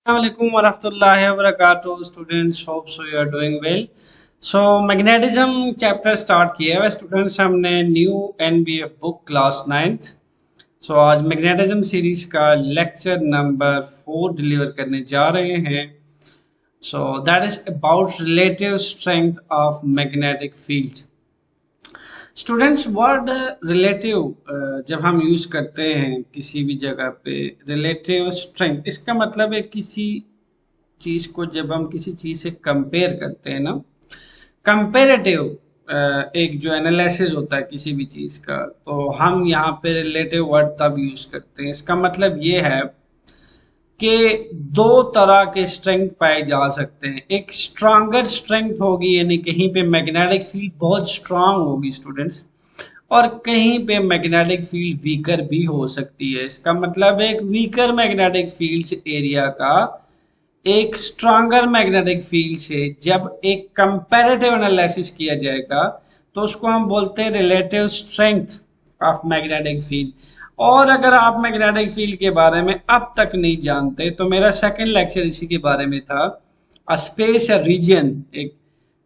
Assalamualaikum warahmatullahi wabarakatuh students, hope so you are doing well. So magnetism chapter start किया है students, हमने new NBF book class 9th। सो आज magnetism series का lecture number 4 deliver करने जा रहे हैं। So that is about relative strength of magnetic field. Students, word relative जब हम यूज करते हैं किसी भी जगह पे, रिलेटिव स्ट्रेंथ इसका मतलब है किसी चीज को जब हम किसी चीज से कंपेयर करते हैं ना, कंपेरेटिव एक जो एनालिसिस होता है किसी भी चीज का, तो हम यहाँ पे रिलेटिव वर्ड तब यूज करते हैं। इसका मतलब ये है कि दो तरह के स्ट्रेंथ पाए जा सकते हैं। एक स्ट्रांगर स्ट्रेंथ होगी, यानी कहीं पे मैग्नेटिक फील्ड बहुत स्ट्रांग होगी स्टूडेंट्स, और कहीं पे मैग्नेटिक फील्ड वीकर भी हो सकती है। इसका मतलब एक वीकर मैग्नेटिक फील्ड एरिया का एक स्ट्रांगर मैग्नेटिक फील्ड से जब एक कंपैरेटिव एनालिसिस किया जाएगा तो उसको हम बोलते हैं relative strength of magnetic field. और अगर आप मैग्नेटिक फील्ड के बारे में अब तक नहीं जानते तो मेरा सेकंड लेक्चर इसी के बारे में था, अ स्पेस या रीजन, एक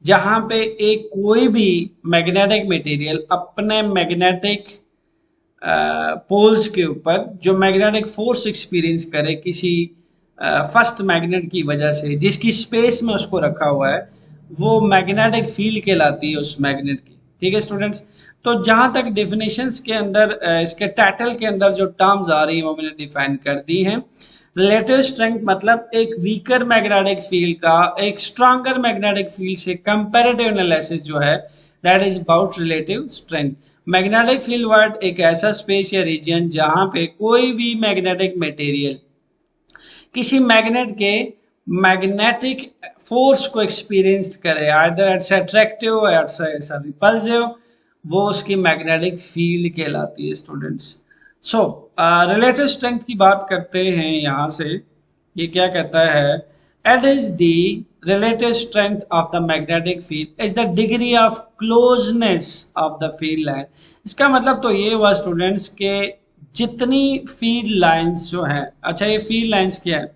जहां पे एक कोई भी मैग्नेटिक मटेरियल अपने मैग्नेटिक पोल्स के ऊपर जो मैग्नेटिक फोर्स एक्सपीरियंस करे किसी फर्स्ट मैग्नेट की वजह से, जिसकी स्पेस में उसको रखा हुआ है, वो मैग्नेटिक फील्ड कहलाती है उस मैग्नेट की। ठीक है स्टूडेंट्स, तो जहां तक डेफिनेशंस के अंदर इसके टाइटल के अंदर जो टर्म्स आ रही है वो मैंने डिफाइन कर दी हैं। रिलेटिव स्ट्रेंथ मतलब एक वीकर मैग्नेटिक फील्ड का एक स्ट्रांगर मैग्नेटिक फील्ड से कंपैरेटिव एनालिसिस जो है, that is about relative strength. Magnetic field word एक ऐसा स्पेस या रीजन जहां पे कोई भी मैग्नेटिक मटेरियल किसी मैग्नेट के मैग्नेटिक फोर्स को एक्सपीरियंस करे, आइदर इट्स अट्रैक्टिव या इट्स रिपल्सिव, वो उसकी मैग्नेटिक फील्ड कहलाती है स्टूडेंट्स। सो रिलेटिव स्ट्रेंथ की बात करते हैं यहाँ से। ये क्या कहता है, it is the relative strength of the magnetic field is the degree of closeness of the field line. इसका मतलब तो ये हुआ स्टूडेंट्स के जितनी फील्ड लाइंस जो है, अच्छा ये फील्ड लाइंस क्या है,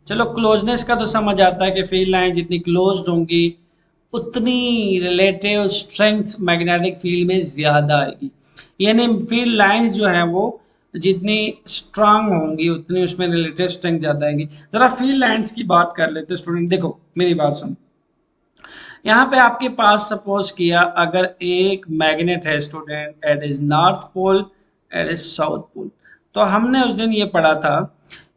चलो क्लोजनेस का तो समझ आता है कि फील्ड लाइन जितनी क्लोज्ड होंगी उतनी रिलेटिव स्ट्रेंथ मैग्नेटिक फील्ड में ज्यादा आएगी। यानी फील्ड लाइंस जो है वो जितनी स्ट्रांग होंगी उतनी उसमें रिलेटिव स्ट्रेंथ ज्यादा आएगी। जरा फील्ड लाइंस की बात कर लेते स्टूडेंट, देखो मेरी बात सुनो। यहाँ पे आपके पास सपोज किया अगर एक मैग्नेट है student, it is north pole, it is south pole, तो हमने उस दिन ये पढ़ा था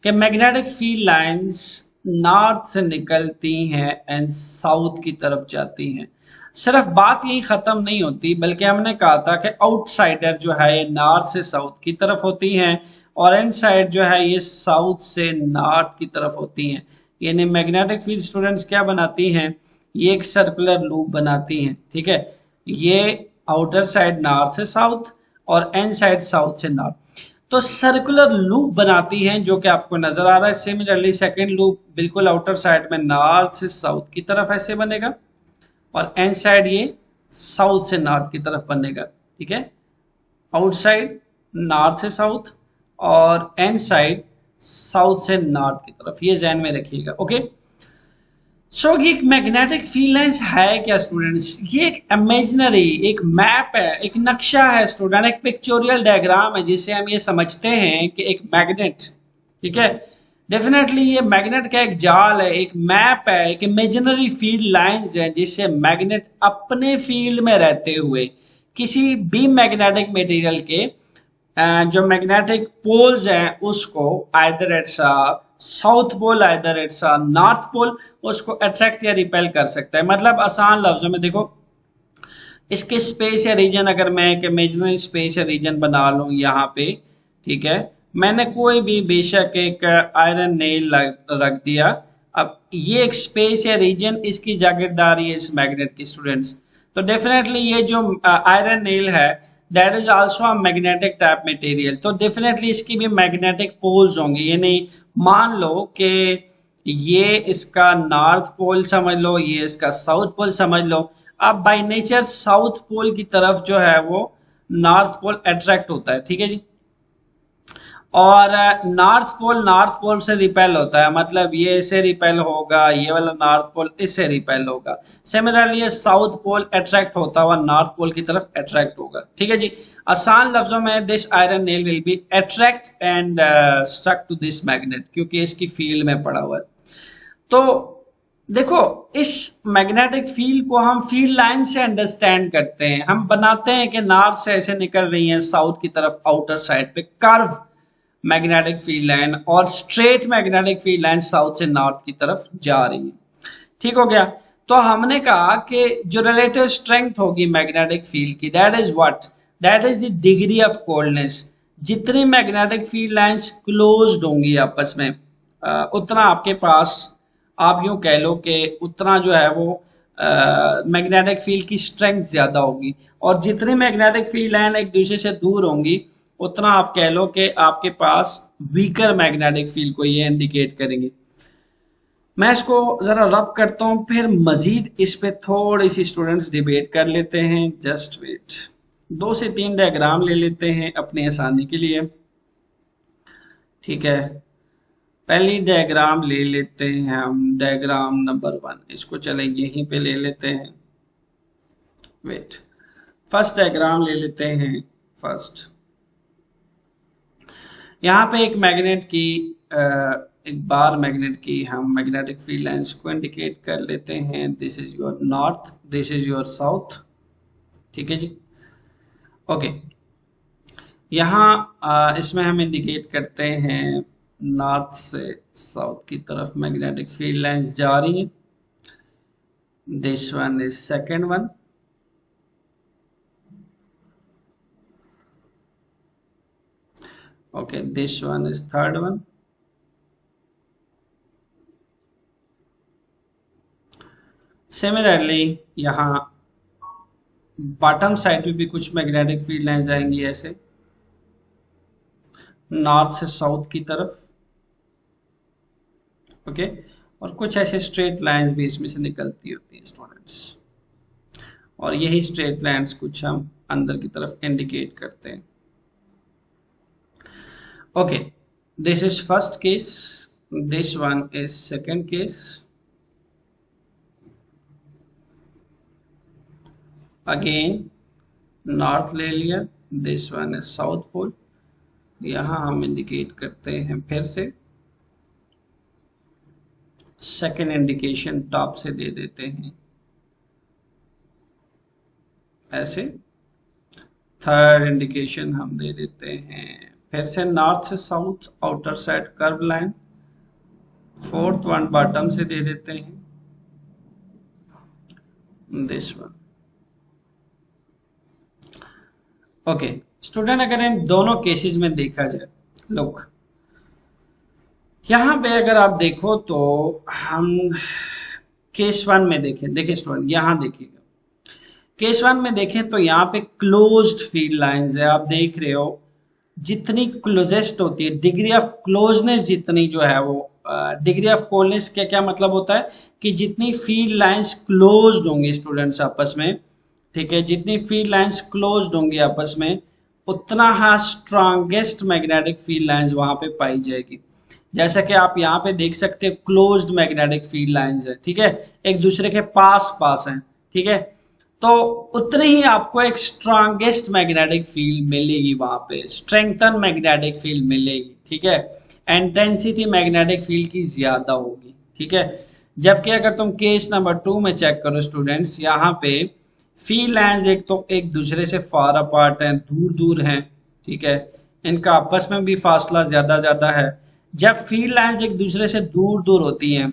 कि मैग्नेटिक फील्ड लाइंस नॉर्थ से निकलती हैं एंड साउथ की तरफ जाती हैं। सिर्फ बात यही खत्म नहीं होती, बल्कि हमने कहा था कि आउटसाइडर जो है ये नॉर्थ से साउथ की तरफ होती हैं और इनसाइड जो है ये साउथ से नॉर्थ की तरफ होती हैं। यानी मैग्नेटिक फील्ड स्टूडेंट्स क्या बनाती हैं, ये एक सर्कुलर लूप बनाती हैं। ठीक है, ये आउटर साइड नॉर्थ से साउथ और एन साइड साउथ से नॉर्थ, तो सर्कुलर लूप बनाती हैं जो कि आपको नजर आ रहा है। सिमिलरली सेकंड लूप बिल्कुल आउटर साइड में नॉर्थ से साउथ की तरफ ऐसे बनेगा और एन साइड ये साउथ से नॉर्थ की तरफ बनेगा। ठीक है, आउटसाइड नॉर्थ से साउथ और एन साइड साउथ से नॉर्थ की तरफ, ये ध्यान में रखिएगा। ओके, सो ये एक मैग्नेटिक फील्ड लाइंस है क्या स्टूडेंट्स, ये एक इमेजिनरी एक मैप है, एक नक्शा है स्टूडेंट, एक पिक्चोरियल डायग्राम है जिससे हम ये समझते हैं कि एक मैग्नेट, ठीक है, डेफिनेटली ये मैग्नेट का एक जाल है, एक मैप है, एक इमेजिनरी फील्ड लाइंस है जिससे मैग्नेट अपने फील्ड में रहते हुए किसी भी मैग्नेटिक मटेरियल के जो मैग्नेटिक पोल्स हैं उसको either it's south pole either it's north pole, उसको अट्रैक्ट या रिपेल कर सकता है। मतलब आसान लफ्जों में देखो, इसके स्पेस या रीजन अगर मैं एक इमेजिनरी स्पेस या रीजन बना लूं यहाँ पे, ठीक है, मैंने कोई भी बेशक एक आयरन नेल रख दिया, अब ये एक स्पेस या रीजन इसकी जागीरदारी है इस मैग्नेट की स्टूडेंट्स, तो डेफिनेटली ये जो आयरन नेल है that is also a magnetic type material, तो डेफिनेटली इसकी भी मैग्नेटिक पोल्स होंगी। यानी मान लो कि ये इसका नॉर्थ पोल समझ लो, ये इसका साउथ पोल समझ लो। अब बाय नेचर साउथ पोल की तरफ जो है वो नॉर्थ पोल अट्रैक्ट होता है, ठीक है जी। और नॉर्थ पोल से रिपेल होता है, मतलब ये इससे रिपेल होगा, ये वाला नॉर्थ पोल इससे रिपेल होगा। सिमिलरली ये साउथ पोल अट्रैक्ट होता हुआ नॉर्थ पोल की तरफ अट्रैक्ट होगा। ठीक है जी। आसान लफ्जों में this iron nail will be attract and stuck to this magnet, क्योंकि इसकी फील्ड में पड़ा हुआ है। तो देखो, इस मैग्नेटिक फील्ड को हम फील्ड लाइन से अंडरस्टैंड करते हैं। हम बनाते हैं कि नॉर्थ से ऐसे निकल रही है साउथ की तरफ, आउटर साइड पे कर्व मैग्नेटिक फील्ड लाइन, और straight magnetic field line south से नॉर्थ की तरफ जा रही है। ठीक हो गया। तो हमने कहा कि जो रिलेटिव स्ट्रेंथ होगी मैग्नेटिक फील्ड की, that is what, that is the degree of coldness. जितनी मैग्नेटिक फील्ड लाइंस क्लोज्ड होंगी आपस में, उतना आपके पास, आप यूं कह लो कि उतना जो है वो मैग्नेटिक फील्ड की स्ट्रेंथ ज्यादा होगी। और जितनी मैग्नेटिक फील्ड लाइन एक दूसरे से दूर होंगी, उतना आप कह लो कि आपके पास वीकर मैग्नेटिक फील्ड को ये इंडिकेट करेंगे। मैं इसको जरा रब करता हूं, फिर मजीद इस पे थोड़ी सी स्टूडेंट्स डिबेट कर लेते हैं। जस्ट वेट, 2 से 3 डायग्राम ले लेते हैं अपनी आसानी के लिए। ठीक है, पहली डायग्राम ले लेते हैं हम, डायग्राम नंबर 1, इसको चले यहीं पे ले लेते हैं। वेट, फर्स्ट डायग्राम ले लेते हैं। फर्स्ट, यहाँ पे एक मैग्नेट की एक बार मैग्नेट की हम मैग्नेटिक फील्ड लाइंस को इंडिकेट कर लेते हैं। This is your north, this is your south. ठीक है जी। ओके, यहाँ इसमें हम इंडिकेट करते हैं नॉर्थ से साउथ की तरफ मैग्नेटिक फील्ड लाइंस जा रही हैं। This one is second one. Okay, this one is third one. Similarly, यहाँ बॉटम साइड पे भी कुछ मैग्नेटिक फील्ड लाइंस आएंगी ऐसे नॉर्थ से साउथ की तरफ। ओके, और कुछ ऐसे स्ट्रेट लाइंस भी इसमें से निकलती होती हैं स्टूडेंट्स, और यही स्ट्रेट लाइंस कुछ हम अंदर की तरफ इंडिकेट करते हैं। Okay, this is first case, this one is second case. Again north ले लिया, this one is south pole. यहां हम इंडिकेट करते हैं फिर से, सेकेंड इंडिकेशन टॉप से दे देते हैं ऐसे, थर्ड इंडिकेशन हम दे देते हैं फिर से नॉर्थ से south, outer side curve line. Fourth one bottom से दे देते हैं, दिस वन। ओके स्टूडेंट, अगर इन दोनों केसेस में देखा जाए, लुक यहां पे अगर आप देखो तो हम केस 1 में देखें, देखिए स्टूडेंट यहां देखिएगा, केस 1 में देखें तो यहाँ पे क्लोज्ड फील्ड लाइंस है। आप देख रहे हो जितनी क्लोजेस्ट होती है, डिग्री ऑफ क्लोजनेस जितनी जो है वो, डिग्री ऑफ कोल्डनेस का क्या मतलब होता है कि जितनी फील्ड लाइंस क्लोज्ड होंगी स्टूडेंट्स आपस में, ठीक है, जितनी फील्ड लाइंस क्लोज्ड होंगी आपस में, उतना हाँ स्ट्रॉन्गेस्ट मैग्नेटिक फील्ड लाइंस वहां पे पाई जाएगी। जैसा कि आप यहाँ पे देख सकते हैं क्लोज्ड मैग्नेटिक फील्ड लाइंस है, ठीक है, एक दूसरे के पास पास हैं, ठीक है, तो उतनी ही आपको एक स्ट्रॉन्गेस्ट मैग्नेटिक फील्ड मिलेगी वहां पे, स्ट्रेंथन मैग्नेटिक फील्ड मिलेगी, ठीक है, इंटेंसिटी मैग्नेटिक फील्ड की ज्यादा होगी, ठीक है। जबकि अगर तुम केस नंबर 2 में चेक करो स्टूडेंट्स, यहाँ पे फील्ड लाइंस एक तो एक दूसरे से फार अपार्ट हैं, दूर दूर हैं, ठीक है, इनका आपस में भी फासला ज्यादा ज्यादा है। जब फील्ड लाइंस एक दूसरे से दूर दूर होती हैं,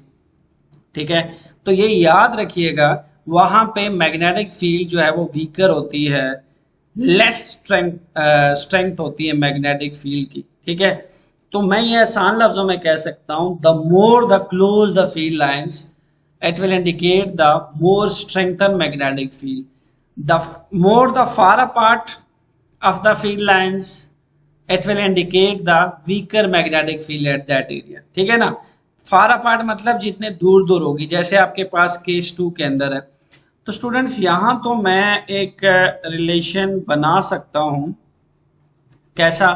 ठीक है, तो ये याद रखिएगा वहां पे मैग्नेटिक फील्ड जो है वो वीकर होती है, लेस स्ट्रेंथ होती है मैग्नेटिक फील्ड की, ठीक है। तो मैं ये आसान लफ्जों में कह सकता हूं, the more the close the field lines, it will indicate the more strengthened magnetic field. The more the far apart of the field lines, it will indicate the weaker magnetic field at that area. ठीक है ना, far apart मतलब जितने दूर दूर होगी, जैसे आपके पास केस 2 के अंदर है। तो स्टूडेंट्स यहां तो मैं एक रिलेशन बना सकता हूं, कैसा,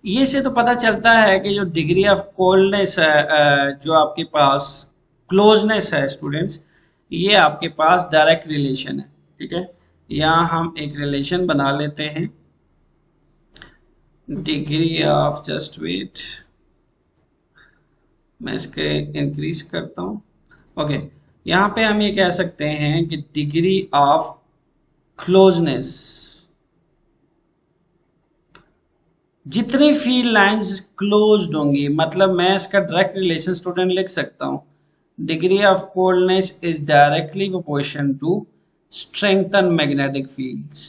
ये से तो पता चलता है कि जो डिग्री ऑफ कोल्डनेस है, जो आपके पास क्लोजनेस है स्टूडेंट्स, ये आपके पास डायरेक्ट रिलेशन है। ठीक है, यहाँ हम एक रिलेशन बना लेते हैं, डिग्री ऑफ, जस्ट वेट, मैं इसके इंक्रीज करता हूँ। ओके, यहाँ पे हम ये कह सकते हैं कि डिग्री ऑफ क्लोजनेस, जितनी फील्ड लाइंस क्लोज्ड होंगी, मतलब मैं इसका डायरेक्ट रिलेशन स्टूडेंट लिख सकता हूँ, degree of coldness is directly proportion to strengthen magnetic fields.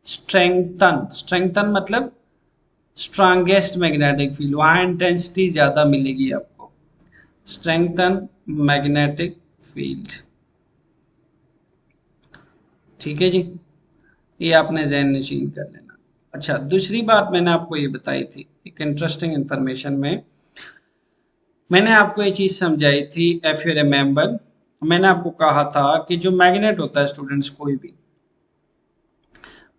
Strengthen मतलब स्ट्रांगेस्ट मैग्नेटिक फील्ड, वहां इंटेंसिटी ज्यादा मिलेगी आपको, स्ट्रेंथन मैग्नेटिक फील्ड। ठीक है जी, ये आपने ज़हन नशीन कर लेना। अच्छा, दूसरी बात मैंने आपको ये बताई थी, एक इंटरेस्टिंग इंफॉर्मेशन में मैंने आपको ये चीज़ समझाई थी, इफ यू रिमेंबर, मैंने आपको कहा था कि जो मैग्नेट होता है स्टूडेंट्स कोई भी,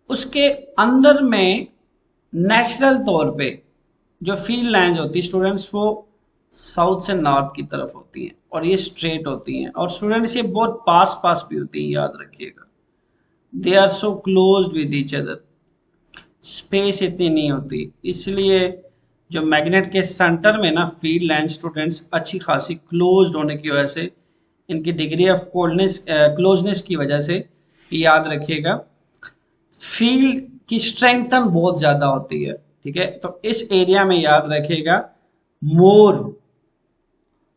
उसके अंदर में नेचुरल तौर पे जो फील्ड लाइंस होती है स्टूडेंट्स, वो साउथ से नॉर्थ की तरफ होती हैं और ये स्ट्रेट होती हैं, और स्टूडेंट्स ये बहुत पास पास भी होती हैं, याद रखिएगा। They are so close with each other, space इतनी नहीं होती, इसलिए जो मैग्नेट के सेंटर में ना फील्ड लाइन स्टूडेंट्स अच्छी खासी क्लोज्ड होने की वजह से, इनकी डिग्री ऑफ कोल्डनेस क्लोजनेस की वजह से, याद रखिएगा, फील्ड की स्ट्रेंथन बहुत ज्यादा होती है। ठीक है, तो इस एरिया में याद रखिएगा मोर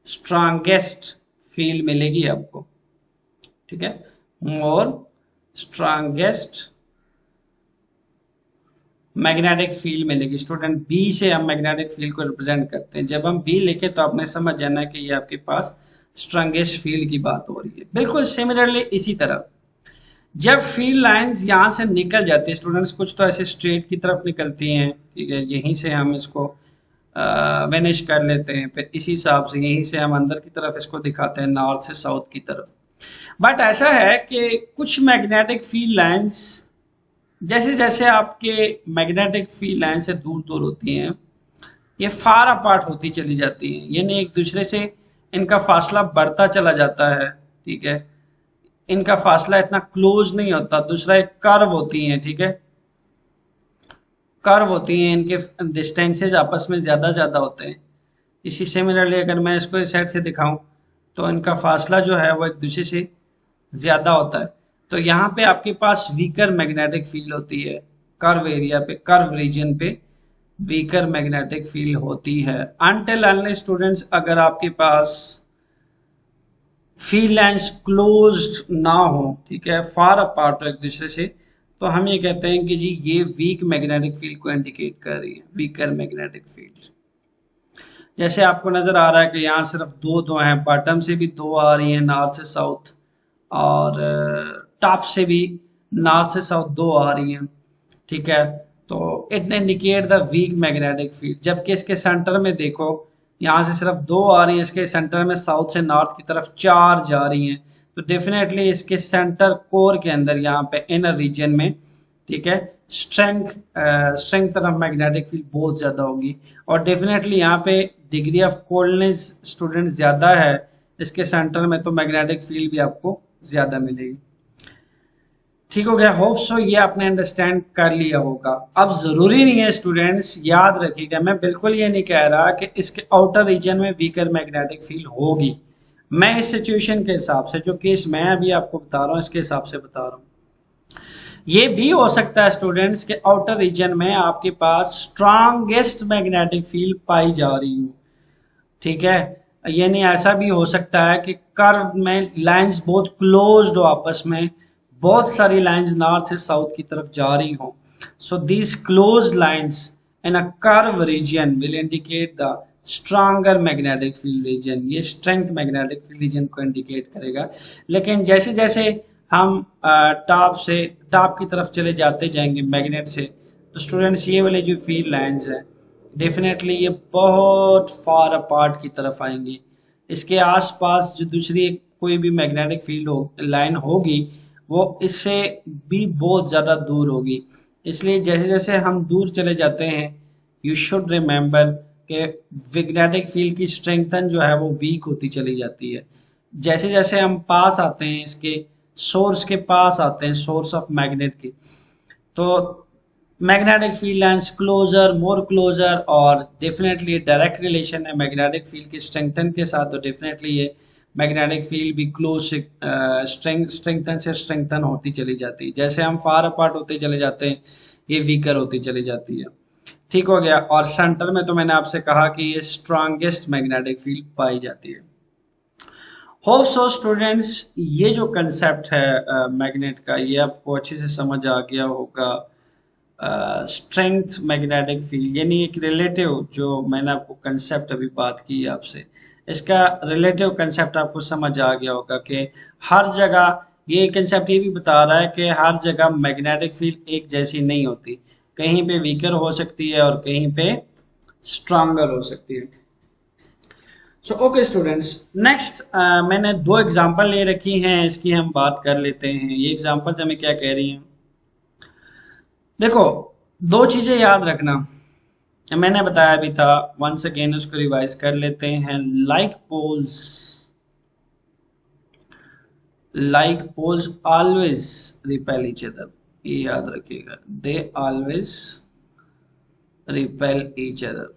स्ट्रांगेस्ट फील्ड मिलेगी आपको। ठीक है, मोर स्ट्रांगेस्ट मैग्नेटिक फील्ड मिलेगी स्टूडेंट। बी से हम मैग्नेटिक फील्ड को रिप्रेजेंट करते हैं, जब हम बी लिखे तो आपने समझ जाना कि ये आपके पास स्ट्रांगेस्ट फील्ड की बात हो रही है। बिल्कुल सिमिलरली इसी तरह जब फील्ड लाइंस यहाँ से निकल जाती है स्टूडेंट्स, कुछ तो ऐसे स्ट्रेट की तरफ निकलती हैं, ठीक है, यहीं से हम इसको वेनिश कर लेते हैं, फिर इसी हिसाब से यहीं से हम अंदर की तरफ इसको दिखाते हैं, नॉर्थ से साउथ की तरफ। बट ऐसा है कि कुछ मैग्नेटिक फील्ड लाइंस जैसे जैसे आपके मैग्नेटिक फील्ड लाइन से दूर दूर होती हैं, ये फार अपार्ट होती चली जाती हैं, यानी एक दूसरे से इनका फासला बढ़ता चला जाता है। ठीक है, इनका फासला इतना क्लोज नहीं होता। दूसरा एक कर्व होती हैं, ठीक है, कर्व होती हैं, इनके डिस्टेंसेज आपस में ज़्यादा होते हैं। इसी सिमिलरली अगर मैं इसको इस साइड से दिखाऊं तो इनका फासला जो है वो एक दूसरे से ज़्यादा होता है। तो यहाँ पे आपके पास वीकर मैग्नेटिक फील्ड होती है, कर्व एरिया पे, कर्व रीजन पे वीकर मैग्नेटिक फील्ड होती है। अनटिल अनलेस स्टूडेंट्स अगर आपके पास फील्ड लाइंस क्लोज्ड ना हो, ठीक है, फार अपार्ट हो एक दूसरे से, तो हम ये कहते हैं कि जी ये वीक मैग्नेटिक फील्ड को इंडिकेट कर रही है, वीकर मैग्नेटिक फील्ड। जैसे आपको नजर आ रहा है कि यहाँ सिर्फ दो हैं, बॉटम से भी दो आ रही हैं, नॉर्थ से साउथ, और टॉप से भी नॉर्थ से साउथ दो आ रही हैं। ठीक है, तो it indicate the weak magnetic field. जबकि इसके सेंटर में देखो, यहाँ से सिर्फ दो आ रही हैं, इसके सेंटर में साउथ से नॉर्थ की तरफ चार जा रही हैं, तो डेफिनेटली इसके सेंटर कोर के अंदर यहाँ पे इनर रीजन में, ठीक है, स्ट्रेंथ ऑफ मैग्नेटिक फील्ड बहुत ज़्यादा होगी, और डेफिनेटली यहाँ पे डिग्री ऑफ कोल्डनेस स्टूडेंट ज़्यादा है इसके सेंटर में, तो मैग्नेटिक फील्ड भी आपको ज़्यादा मिलेगी। ठीक हो गया, होप सो ये आपने अंडरस्टैंड कर लिया होगा। अब ज़रूरी नहीं है स्टूडेंट्स, याद रखिएगा, मैं बिल्कुल ये नहीं कह रहा कि इसके आउटर रीजन में वीकर मैग्नेटिक फील्ड होगी। मैं इस सिचुएशन के हिसाब से, जो केस मैं अभी आपको बता रहा हूँ, इसके हिसाब से बता रहा हूँ। ये भी हो सकता है स्टूडेंट्स के आउटर रीजन में आपके पास स्ट्रांगेस्ट मैग्नेटिक फील्ड पाई जा रही हो। ठीक है, यानी ऐसा भी हो सकता है कि कर्व में लाइंस बहुत क्लोज्ड हो आपस में, बहुत सारी लाइंस नॉर्थ से साउथ की तरफ जा रही हो। So these closed lines in a curve region will indicate the stronger magnetic field region. ये स्ट्रेंथ मैग्नेटिक फील्ड रीजन को इंडिकेट करेगा। लेकिन जैसे जैसे हम टॉप की तरफ चले जाते जाएंगे मैग्नेट से, तो स्टूडेंट्स ये वाले जो फील्ड लाइंस हैं डेफिनेटली ये बहुत फार अपार्ट की तरफ आएंगी। इसके आसपास जो दूसरी कोई भी मैग्नेटिक फील्ड लाइन होगी वो इससे भी बहुत ज़्यादा दूर होगी। इसलिए जैसे जैसे हम दूर चले जाते हैं, यू शुड रिमेम्बर कि मैग्नेटिक फील्ड की स्ट्रेंथन जो है वो वीक होती चली जाती है। जैसे जैसे हम पास आते हैं, इसके सोर्स के पास आते हैं, सोर्स ऑफ मैग्नेट के, तो magnetic field lines closer, more closer, और डेफिनेटली डायरेक्ट रिलेशन है मैग्नेटिक फील्ड की स्ट्रेंथन के साथ, तो डेफिनेटली ये मैग्नेटिक फील्ड भी क्लोज से स्ट्रेंथन से स्ट्रेंथन होती चली जाती है। जैसे हम फार अपार्ट होते चले जाते हैं, ये वीकर होती चली जाती है। ठीक हो गया। और सेंटर में तो मैंने आपसे कहा कि ये स्ट्रांगेस्ट मैग्नेटिक फील्ड पाई जाती है। होप सो स्टूडेंट्स, ये जो कंसेप्ट है मैग्नेट का, ये आपको अच्छे से समझ आ गया होगा। स्ट्रेंथ मैग्नेटिक फील्ड यानी एक रिलेटिव, जो मैंने आपको कंसेप्ट अभी बात की आपसे, इसका रिलेटिव कंसेप्ट आपको समझ आ गया होगा कि हर जगह, ये कंसेप्ट ये भी बता रहा है कि हर जगह मैग्नेटिक फील्ड एक जैसी नहीं होती, कहीं पे वीकर हो सकती है और कहीं पे स्ट्रांगर हो सकती है। सो ओके स्टूडेंट्स, नेक्स्ट मैंने दो एग्जांपल ले रखी हैं, इसकी हम बात कर लेते हैं। ये एग्जांपल्स हमें क्या कह रही हैं? देखो, दो चीजें याद रखना, मैंने बताया भी था, वंस अगेन उसको रिवाइज कर लेते हैं। Like poles always repel each other, ये याद रखिएगा, they always repel each other.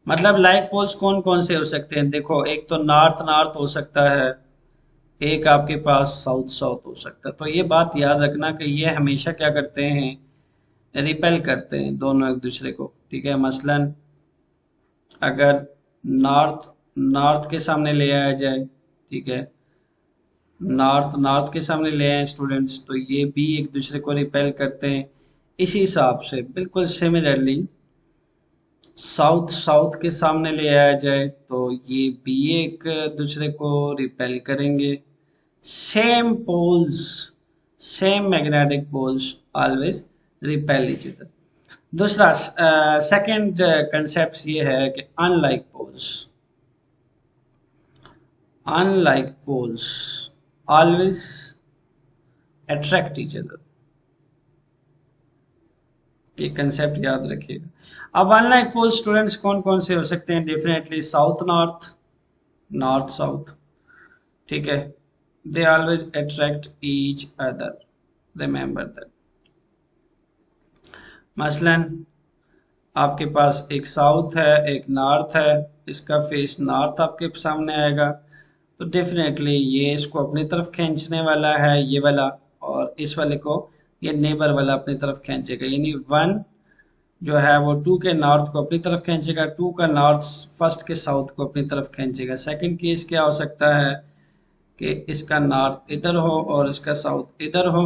मतलब लाइक पोल्स कौन कौन से हो सकते हैं? देखो, एक तो नॉर्थ नॉर्थ हो सकता है, एक आपके पास साउथ साउथ हो सकता है। तो ये बात याद रखना कि ये हमेशा क्या करते हैं, रिपेल करते हैं दोनों एक दूसरे को। ठीक है, मसलन अगर नॉर्थ नॉर्थ के सामने ले आया जाए, ठीक है, नॉर्थ नॉर्थ के सामने ले आए स्टूडेंट्स, तो ये भी एक दूसरे को रिपेल करते हैं। इसी हिसाब से बिल्कुल सिमिलरली साउथ साउथ के सामने ले आया जाए तो ये भी एक दूसरे को रिपेल करेंगे। Same poles, same magnetic poles always repel each other. दूसरा सेकंड कंसेप्ट ये है कि unlike poles always attract each other. ये कंसेप्ट याद रखिएगा। अब अनलाइक पोल स्टूडेंट्स कौन कौन से हो सकते हैं? Definitely south north, north south, ठीक है, they always attract each other, remember that. मसलन आपके पास एक साउथ है, एक नॉर्थ है, इसका फेस नॉर्थ आपके सामने आएगा, तो डेफिनेटली ये इसको अपनी तरफ खींचने वाला है, ये वाला, और इस वाले को ये नेबर वाला अपनी तरफ खींचेगा। यानी वन जो है वो टू के नॉर्थ को अपनी तरफ खींचेगा, टू का नॉर्थ फर्स्ट के साउथ को अपनी तरफ खींचेगा। सेकंड केस क्या हो सकता है कि इसका नॉर्थ इधर हो और इसका साउथ इधर हो,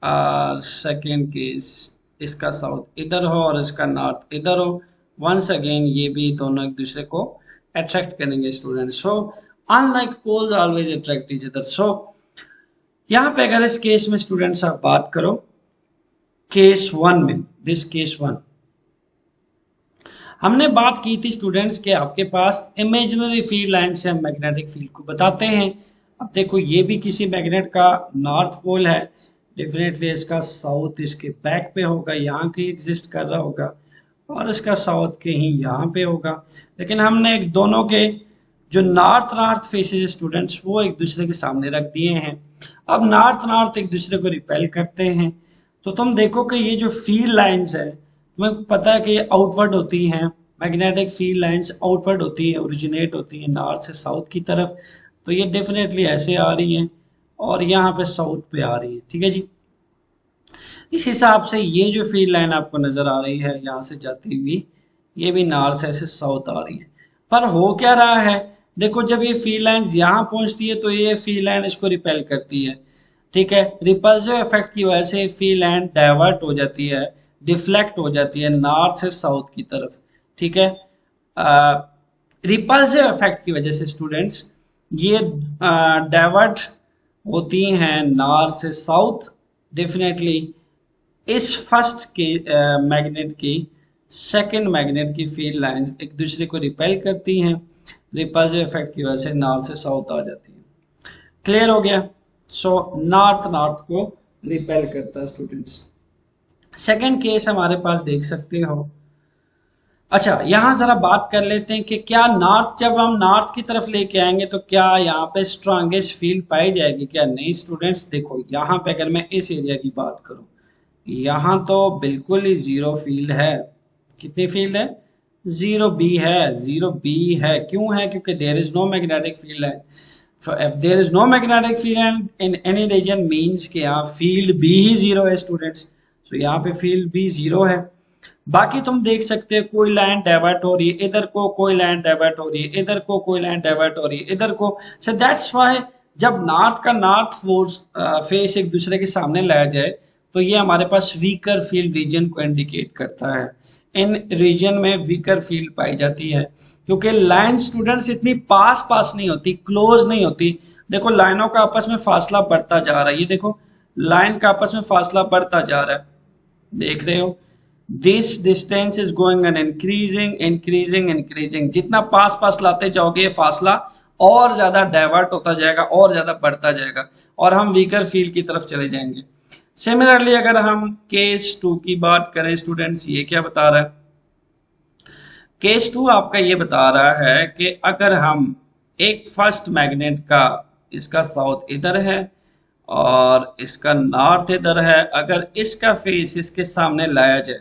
और सेकंड केस इसका साउथ इधर हो और इसका नॉर्थ इधर हो। वंस अगेन ये भी दोनों एक दूसरे को अट्रैक्ट करेंगे students. So unlike poles always attract each other. So यहाँ पे अगर इस केस में स्टूडेंट्स आप बात करो, केस वन में, दिस केस वन, हमने बात की थी स्टूडेंट्स के आपके पास इमेजिनरी फील्ड लाइन से हम मैग्नेटिक फील्ड को बताते हैं। अब देखो, ये भी किसी मैग्नेट का नॉर्थ पोल है, डेफिनेटली इसका साउथ इसके बैक पे होगा, यहाँ कहीं एग्जिस्ट कर रहा होगा, और इसका साउथ कहीं यहाँ पे होगा। लेकिन हमने एक दोनों के जो नॉर्थ नॉर्थ फेसेस स्टूडेंट्स वो एक दूसरे के सामने रख दिए हैं। अब नॉर्थ नॉर्थ एक दूसरे को रिपेल करते हैं, तो तुम देखो कि ये जो फील्ड लाइंस है, तुम्हें पता है कि ये आउटवर्ड होती हैं, मैग्नेटिक फील्ड लाइंस आउटवर्ड होती है, ओरिजिनेट होती है नॉर्थ से साउथ की तरफ, तो ये डेफिनेटली ऐसे आ रही हैं और यहाँ पे साउथ पे आ रही है। ठीक है जी, इस हिसाब से ये जो फील्ड लाइन आपको नजर आ रही है यहाँ से जाती हुई, ये भी नॉर्थ से साउथ आ रही है। पर हो क्या रहा है, देखो, जब ये फील्ड लाइन यहाँ पहुंचती है तो ये फील्ड लाइन इसको रिपेल करती है। ठीक है, रिपल्सिव इफेक्ट की वजह से फील्ड लाइन डाइवर्ट हो जाती है, डिफ्लेक्ट हो जाती है नॉर्थ से साउथ की तरफ। ठीक है, रिपल्सिव इफेक्ट की वजह से स्टूडेंट्स ये डाइवर्ट होती हैं नॉर्थ से साउथ। डेफिनेटली इस फर्स्ट के मैग्नेट की सेकंड मैग्नेट की फील्ड लाइंस एक दूसरे को रिपेल करती हैं, रिपल्सिव इफेक्ट की वजह से नॉर्थ से साउथ आ जाती है। क्लियर हो गया? सो नॉर्थ नॉर्थ को रिपेल करता है स्टूडेंट्स। सेकंड केस हमारे पास देख सकते हो। अच्छा, यहां जरा बात कर लेते हैं कि क्या नॉर्थ, जब हम नॉर्थ की तरफ लेके आएंगे तो क्या यहाँ पे स्ट्रॉन्गेस्ट फील्ड पाई जाएगी क्या? नहीं स्टूडेंट्स, देखो यहाँ पे अगर मैं इस एरिया की बात करूं, यहाँ तो बिल्कुल ही जीरो फील्ड है। कितनी फील्ड है? जीरो बी है, जीरो बी है। क्यों है? क्योंकि there is no magnetic field है। If there is no magnetic field in any region means कि यहाँ फील्ड बी ही जीरो है स्टूडेंट्स। तो यहाँ पे फील्ड बी जीरो है। बाकी तुम देख सकते हो कोई लाइन डाइवर्ट हो रही है इधर को, कोई लाइन डाइवर्ट हो रही है इधर को, कोई लाइन डाइवर्ट हो रही है इधर को। सो दैट्स व्हाई जब नॉर्थ का नॉर्थ फोर्स फेस एक दूसरे के सामने लाया जाए तो ये हमारे पास वीकर फील्ड रीजन को इंडिकेट करता है। इन रीजन में वीकर फील्ड पाई जाती है क्योंकि लाइन स्टूडेंट्स इतनी पास पास नहीं होती, क्लोज नहीं होती। देखो लाइनों का आपस में फासला बढ़ता जा रहा है, ये देखो लाइन का आपस में फासला बढ़ता जा रहा है, देख रहे हो? This distance is going and increasing increasing increasing. जितना पास पास लाते जाओगे ये फासला और ज्यादा डाइवर्ट होता जाएगा और ज्यादा बढ़ता जाएगा और हम वीकर फील्ड की तरफ चले जाएंगे। सिमिलरली अगर हम केस 2 की बात करें स्टूडेंट्स, ये क्या बता रहा है? केस 2 आपका ये बता रहा है कि अगर हम एक फर्स्ट मैग्नेट का, इसका साउथ इधर है और इसका नॉर्थ इधर है, अगर इसका फेस इसके सामने लाया जाए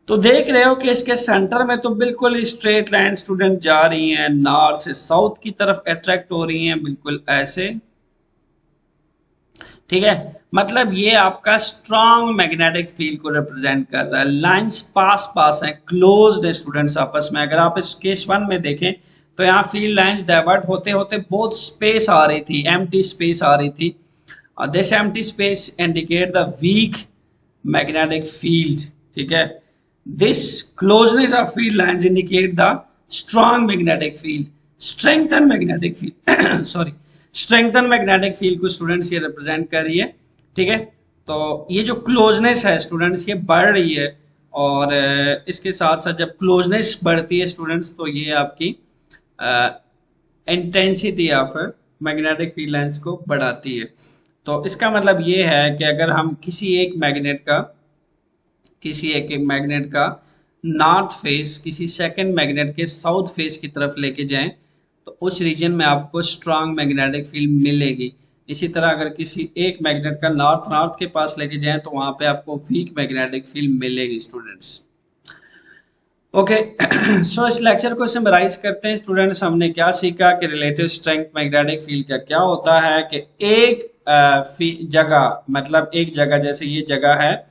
तो देख रहे हो कि इसके सेंटर में तो बिल्कुल स्ट्रेट लाइन स्टूडेंट जा रही हैं, नॉर्थ से साउथ की तरफ अट्रैक्ट हो रही हैं, बिल्कुल ऐसे। ठीक है, मतलब ये आपका स्ट्रॉन्ग मैग्नेटिक फील्ड को रिप्रेजेंट कर रहा है। लाइंस पास पास हैं, क्लोज्ड है स्टूडेंट्स आपस में। अगर आप इस केस 1 में देखें तो यहाँ फील्ड लाइंस डाइवर्ट होते होते बहुत स्पेस आ रही थी, एम्प्टी स्पेस आ रही थी। This empty space indicate the weak magnetic field. ठीक है, this closeness of field lines indicate the strong magnetic field, strengthen magnetic field sorry, strengthen magnetic field को स्टूडेंट्स ये रिप्रेजेंट कर रही है। ठीक है, तो ये जो क्लोजनेस है स्टूडेंट्स ये बढ़ रही है और इसके साथ साथ जब क्लोजनेस बढ़ती है स्टूडेंट्स तो ये आपकी intensity of magnetic field lines को बढ़ाती है। तो इसका मतलब ये है कि अगर हम किसी एक मैग्नेट का नॉर्थ फेस किसी सेकंड मैग्नेट के साउथ फेस की तरफ लेके जाएं तो उस रीजन में आपको स्ट्रांग मैग्नेटिक फील्ड मिलेगी। इसी तरह अगर किसी एक मैग्नेट का नॉर्थ के पास लेके जाएं तो वहां पे आपको वीक मैग्नेटिक फील्ड मिलेगी स्टूडेंट्स। ओके, सो इस लेक्चर को समराइज करते हैं स्टूडेंट्स। हमने क्या सीखा कि रिलेटिव स्ट्रेंथ मैग्नेटिक फील्ड का क्या होता है कि एक जगह, मतलब एक जगह जैसे ये जगह है,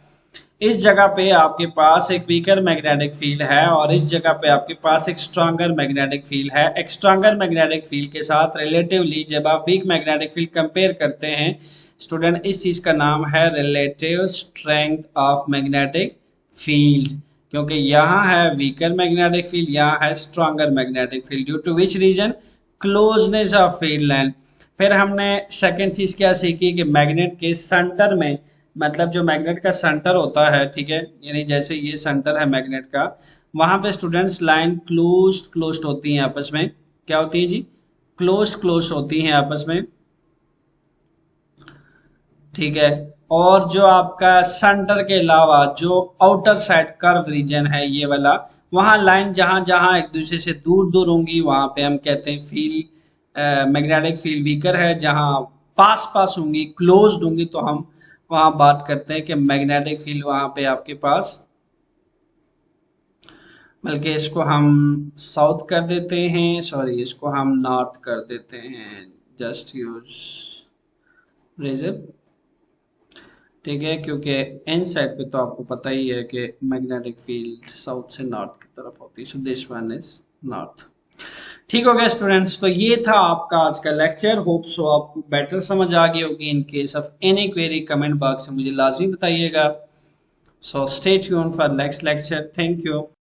इस जगह पे आपके पास एक वीकर मैग्नेटिक फील्ड है और इस जगह पे आपके पास एक स्ट्रॉन्गर मैग्नेटिक फील्ड है। एक स्ट्रॉन्गर मैग्नेटिक फील्ड के साथ रिलेटिवली जब आप वीक मैग्नेटिक फील्ड कंपेयर करते हैं स्टूडेंट, इस चीज का नाम है relative strength of magnetic field. क्योंकि यहाँ है वीकर मैग्नेटिक फील्ड, यहाँ है stronger magnetic field, due to which reason? Closeness of field line. फिर हमने सेकेंड चीज क्या सीखी कि मैग्नेट के सेंटर में, मतलब जो मैग्नेट का सेंटर होता है, ठीक है, यानी जैसे ये सेंटर है मैग्नेट का, वहां पे स्टूडेंट्स लाइन क्लोज्ड होती हैं आपस में। क्या होती है जी? क्लोज्ड होती हैं आपस में। ठीक है, और जो आपका सेंटर के अलावा जो आउटर साइड कर्व रीजन है ये वाला, वहां लाइन जहां जहां एक दूसरे से दूर दूर होंगी वहां पे हम कहते हैं फील्ड मैग्नेटिक फील्ड वीकर है। जहां पास पास होंगी, क्लोज्ड होंगी, तो हम वहां बात करते हैं कि मैग्नेटिक फील्ड वहां पे आपके पास, बल्कि इसको हम साउथ कर देते हैं, सॉरी इसको हम नॉर्थ कर देते हैं, जस्ट यूज रेजर। ठीक है, क्योंकि इन साइड पे तो आपको पता ही है कि मैग्नेटिक फील्ड साउथ से नॉर्थ की तरफ होती है, so this one is north. ठीक हो गया स्टूडेंट्स, तो ये था आपका आज का लेक्चर। होप सो आपको बेटर समझ आ गई होगी। In case of any query comment box में मुझे लाजमी बताइएगा। So stay tuned for next lecture. Thank you.